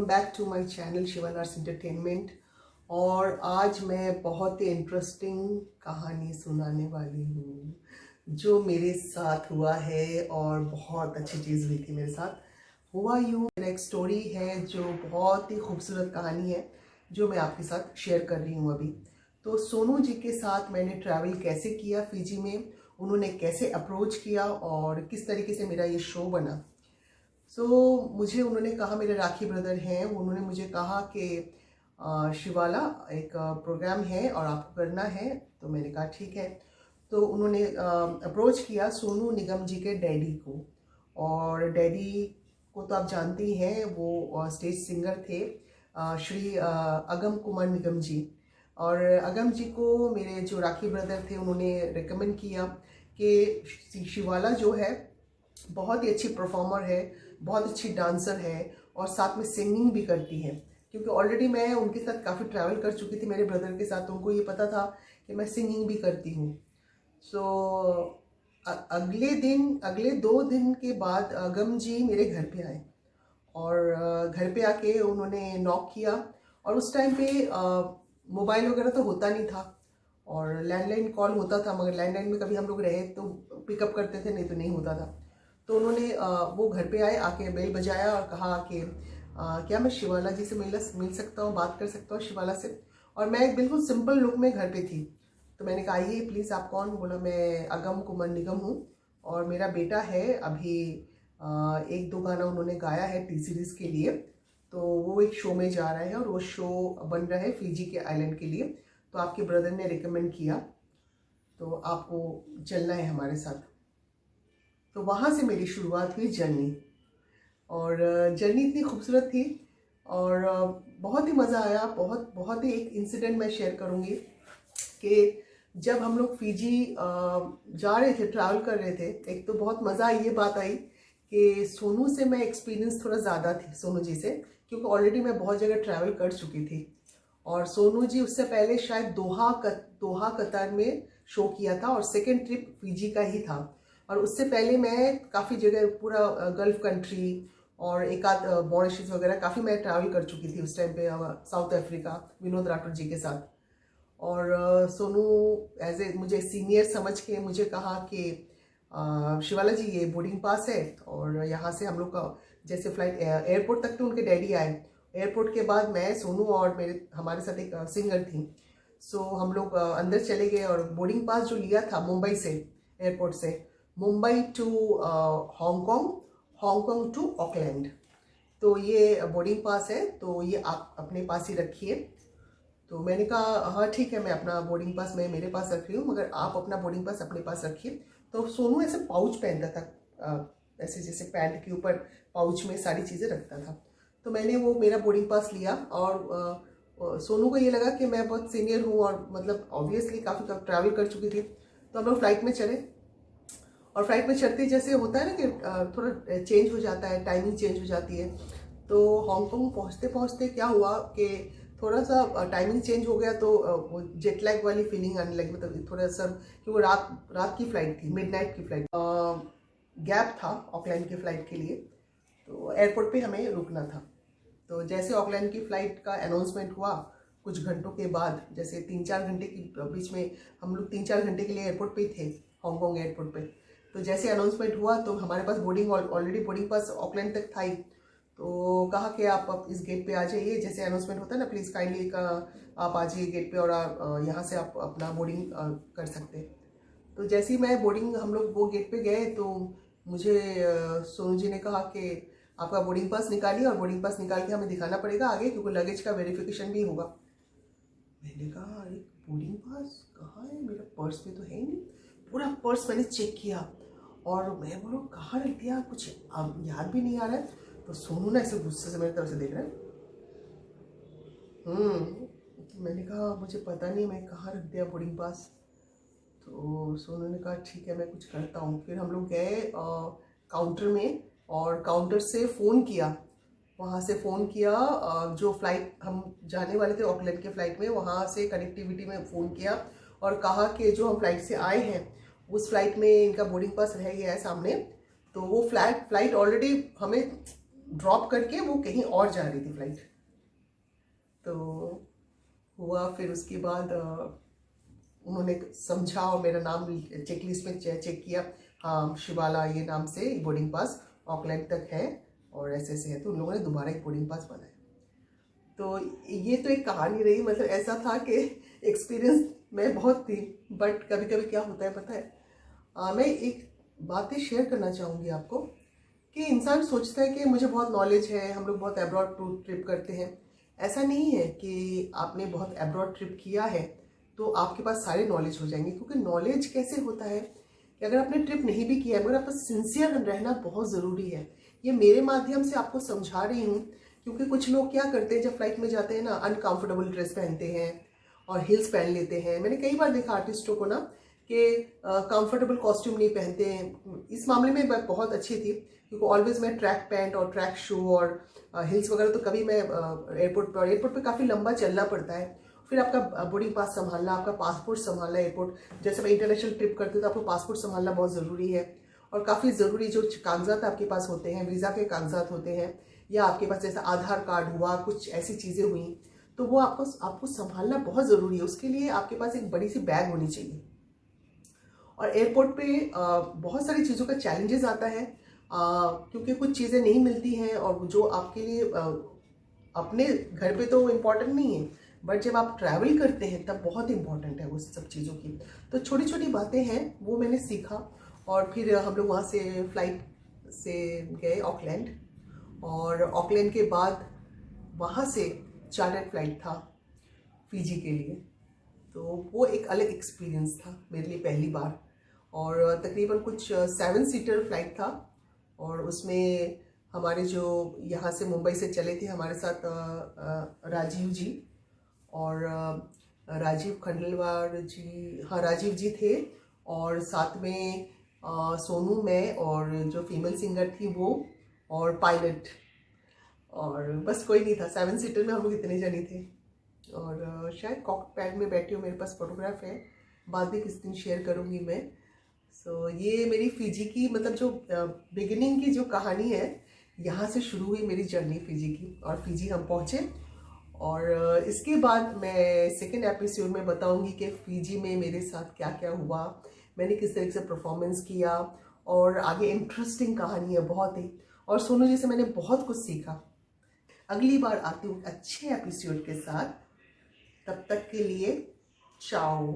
Back to my channel Shivanars entertainment. और आज मैं बहुत ही इंटरेस्टिंग कहानी सुनाने वाली हूँ जो मेरे साथ हुआ है और बहुत अच्छी चीज़ हुई थी मेरे साथ। हुआ यूँ, मेरा एक स्टोरी है जो बहुत ही खूबसूरत कहानी है जो मैं आपके साथ शेयर कर रही हूँ अभी। तो सोनू जी के साथ मैंने ट्रैवल कैसे किया फिजी में, उन्होंने कैसे अप्रोच किया और किस तरीके से मेरा ये शो बना। मुझे उन्होंने कहा, मेरे राखी ब्रदर हैं, उन्होंने मुझे कहा कि शिवाला एक प्रोग्राम है और आपको करना है। तो मैंने कहा ठीक है। तो उन्होंने अप्रोच किया सोनू निगम जी के डैडी को, और डैडी को तो आप जानते ही हैं, वो स्टेज सिंगर थे, श्री अगम कुमार निगम जी। और अगम जी को मेरे जो राखी ब्रदर थे उन्होंने रिकमेंड किया कि शिवाला जो है बहुत ही अच्छी परफॉर्मर है, बहुत अच्छी डांसर है और साथ में सिंगिंग भी करती है। क्योंकि ऑलरेडी मैं उनके साथ काफ़ी ट्रैवल कर चुकी थी मेरे ब्रदर के साथ, तो उनको ये पता था कि मैं सिंगिंग भी करती हूँ। अगले 2 दिन के बाद अगम जी मेरे घर पे आए और घर पे आके उन्होंने नॉक किया। और उस टाइम पे मोबाइल वगैरह तो होता नहीं था और लैंडलाइन कॉल होता था, मगर लैंडलाइन में कभी हम लोग रहे तो पिकअप करते थे, नहीं तो नहीं होता था। तो उन्होंने वो घर पे आए, आके बेल बजाया और कहा कि क्या मैं शिवाला जी से मिल सकता हूँ, बात कर सकता हूँ शिवाला से। और मैं एक बिल्कुल सिंपल लुक में घर पे थी। तो मैंने कहा आइए प्लीज़, आप कौन? बोला मैं अगम कुमार निगम हूँ और मेरा बेटा है, अभी 1-2 गाना उन्होंने गाया है टी सीरीज़ के लिए, तो वो एक शो में जा रहा है और वो शो बन रहा है फिजी के आइलैंड के लिए। तो आपके ब्रदर ने रिकमेंड किया, तो आपको चलना है हमारे साथ। तो वहाँ से मेरी शुरुआत हुई जर्नी, और जर्नी इतनी खूबसूरत थी और बहुत ही मज़ा आया। बहुत बहुत ही एक इंसिडेंट मैं शेयर करूँगी कि जब हम लोग फिजी जा रहे थे, ट्रैवल कर रहे थे, एक तो बहुत मज़ा ये बात आई कि सोनू से मैं एक्सपीरियंस थोड़ा ज़्यादा थी, सोनू जी से, क्योंकि ऑलरेडी मैं बहुत जगह ट्रैवल कर चुकी थी। और सोनू जी उससे पहले शायद दोहा कतर में शो किया था और सेकेंड ट्रिप फिजी का ही था। और उससे पहले मैं काफ़ी जगह, पूरा गल्फ कंट्री और एक आध मॉरिशस वगैरह काफ़ी मैं ट्रैवल कर चुकी थी उस टाइम पे, साउथ अफ्रीका विनोद राठौर जी के साथ। और सोनू एज ए मुझे सीनियर समझ के मुझे कहा कि शिवाला जी ये बोर्डिंग पास है और यहाँ से हम लोग का जैसे फ्लाइट एयरपोर्ट तक तो उनके डैडी आए। एयरपोर्ट के बाद मैं, सोनू और हमारे साथ एक सिंगर थी। हम लोग अंदर चले गए और बोर्डिंग पास जो लिया था मुंबई से, एयरपोर्ट से Mumbai to Hong Kong, Hong Kong to Auckland, तो ये बोर्डिंग पास है, तो ये आप अपने पास ही रखिए। तो मैंने कहा हाँ ठीक है, मैं अपना बोर्डिंग पास मैं मेरे पास रख रही हूँ, मगर आप अपना बोर्डिंग पास अपने पास रखिए। तो सोनू ऐसे पाउच पहनता था, ऐसे जैसे पैंट के ऊपर पाउच में सारी चीज़ें रखता था। तो मैंने वो मेरा बोर्डिंग पास लिया और सोनू को ये लगा कि मैं बहुत सीनियर हूँ और मतलब ऑब्वियसली काफ़ी ट्रैवल कर चुकी थी। तो हम लोग फ्लाइट में चले और फ्लाइट में चढ़ते जैसे होता है ना कि थोड़ा चेंज हो जाता है, टाइमिंग चेंज हो जाती है। तो हांगकांग पहुँचते पहुँचते क्या हुआ कि थोड़ा सा टाइमिंग चेंज हो गया, तो वो जेट लैग वाली फीलिंग आने लगी, मतलब थोड़ा सा, क्योंकि रात की फ़्लाइट थी, मिडनाइट की फ़्लाइट, गैप था ऑकलैंड की फ़्लाइट के लिए, तो एयरपोर्ट पे हमें रुकना था। तो जैसे ऑकलैंड की फ़्लाइट का अनाउंसमेंट हुआ कुछ घंटों के बाद, जैसे 3-4 घंटे के बीच में, हम लोग 3-4 घंटे के लिए एयरपोर्ट पे ही थे, हांगकांग एयरपोर्ट पे। तो जैसे अनाउंसमेंट हुआ तो हमारे पास ऑलरेडी बोर्डिंग पास ऑकलैंड तक था ही। तो कहा कि आप इस गेट पे आ जाइए, जैसे अनाउंसमेंट होता है ना, प्लीज़ काइंडली आप आ जाइए गेट पे और यहाँ से आप अपना बोर्डिंग कर सकते हैं। तो जैसे ही मैं बोर्डिंग, हम लोग वो गेट पे गए तो मुझे सोनू जी ने कहा कि आपका बोर्डिंग पास निकालिए और बोर्डिंग पास निकाल के हमें दिखाना पड़ेगा आगे, क्योंकि लगेज का वेरिफिकेशन भी होगा। मैंने कहा अरे बोर्डिंग पास कहाँ है, मेरा पर्स में तो है नहीं। पूरा पर्स मैंने चेक किया और मैं बोलूँ कहाँ रख दिया, कुछ याद भी नहीं आ रहा है। तो सोनू ना ऐसे गुस्से से मेरी तरफ से देख रहा है। मैंने कहा मुझे पता नहीं मैं कहाँ रख दिया बोर्डिंग पास। तो सोनू ने कहा ठीक है मैं कुछ करता हूँ। फिर हम लोग गए काउंटर में और काउंटर से फ़ोन किया, वहाँ से फ़ोन किया, जो फ़्लाइट हम जाने वाले थे ऑकलैंड के फ़्लाइट में, वहाँ से कनेक्टिविटी में फ़ोन किया और कहा कि जो हम फ़्लाइट से आए हैं उस फ्लाइट में इनका बोर्डिंग पास रह गया है सामने। तो वो फ्लाइट ऑलरेडी हमें ड्रॉप करके वो कहीं और जा रही थी फ्लाइट। तो हुआ फिर उसके बाद उन्होंने समझा और मेरा नाम चेक लिस्ट में चेक किया, हाँ शिवाला ये नाम से बोर्डिंग पास ऑकलैंड तक है और ऐसे ऐसे है, तो उन लोगों ने दोबारा एक बोर्डिंग पास बनाया। तो ये तो एक कहानी रही, मतलब ऐसा था कि एक्सपीरियंस मैं बहुत थी, बट कभी कभी क्या होता है पता है, मैं एक बातें शेयर करना चाहूँगी आपको कि इंसान सोचता है कि मुझे बहुत नॉलेज है, हम लोग बहुत एब्रॉड ट्रिप करते हैं। ऐसा नहीं है कि आपने बहुत एब्रॉड ट्रिप किया है तो आपके पास सारे नॉलेज हो जाएंगे, क्योंकि नॉलेज कैसे होता है कि अगर आपने ट्रिप नहीं भी किया है मगर आपका सिंसियर रहना बहुत ज़रूरी है। ये मेरे माध्यम से आपको समझा रही हूँ, क्योंकि कुछ लोग क्या करते हैं जब फ्लाइट में जाते हैं ना, अनकंफर्टेबल ड्रेस पहनते हैं और हिल्स पहन लेते हैं। मैंने कई बार देखा आर्टिस्टों को ना कि कंफर्टेबल कॉस्ट्यूम नहीं पहनते हैं। इस मामले में मैं बहुत अच्छी थी, क्योंकि ऑलवेज मैं ट्रैक पैंट और ट्रैक शू और हिल्स वगैरह तो कभी मैं एयरपोर्ट पे काफ़ी लंबा चलना पड़ता है, फिर आपका बोर्डिंग पास संभालना, आपका पासपोर्ट संभालना, एयरपोर्ट जैसे मैं इंटरनेशनल ट्रिप करती हूँ तो आपको पासपोर्ट संभालना बहुत ज़रूरी है। और काफ़ी ज़रूरी जो कागजात आपके पास होते हैं, वीज़ा के कागजात होते हैं, या आपके पास जैसे आधार कार्ड हुआ, कुछ ऐसी चीज़ें हुई, तो वो आपको संभालना बहुत ज़रूरी है। उसके लिए आपके पास एक बड़ी सी बैग होनी चाहिए। और एयरपोर्ट पे बहुत सारी चीज़ों का चैलेंजेस आता है, क्योंकि कुछ चीज़ें नहीं मिलती हैं और जो आपके लिए अपने घर पे तो इम्पोर्टेंट नहीं है, बट जब आप ट्रैवल करते हैं तब बहुत इम्पोर्टेंट है वो सब चीज़ों की। तो छोटी छोटी बातें हैं वो मैंने सीखा। और फिर हम लोग वहाँ से फ्लाइट से गए ऑकलैंड, और ऑकलैंड के बाद वहाँ से चार्टर्ड फ्लाइट था फिजी के लिए। तो वो एक अलग एक्सपीरियंस था मेरे लिए, पहली बार। और तकरीबन कुछ 7 सीटर फ्लाइट था, और उसमें हमारे जो यहाँ से मुंबई से चले थे हमारे साथ राजीव जी और राजीव खंडेलवाल जी, हाँ राजीव जी थे, और साथ में सोनू, मैं और जो फीमेल सिंगर थी वो, और पायलट, और बस कोई नहीं था। 7 सीटर में हम लोग इतने जने थे। और शायद कॉकपैड में बैठी हूँ, मेरे पास फोटोग्राफ है, बाद में किस दिन शेयर करूँगी मैं। सो ये मेरी फिजी की, मतलब जो बिगिनिंग की जो कहानी है, यहाँ से शुरू हुई मेरी जर्नी फिजी की, और फिजी हम पहुँचे। और इसके बाद मैं सेकेंड एपिसोड में बताऊँगी कि फिजी में मेरे साथ क्या क्या हुआ, मैंने किस तरीके से परफॉर्मेंस किया, और आगे इंटरेस्टिंग कहानी है बहुत ही, और सोनू जी से मैंने बहुत कुछ सीखा। अगली बार आती हूँ अच्छे एपिसोड के साथ, तब तक के लिए चाओ।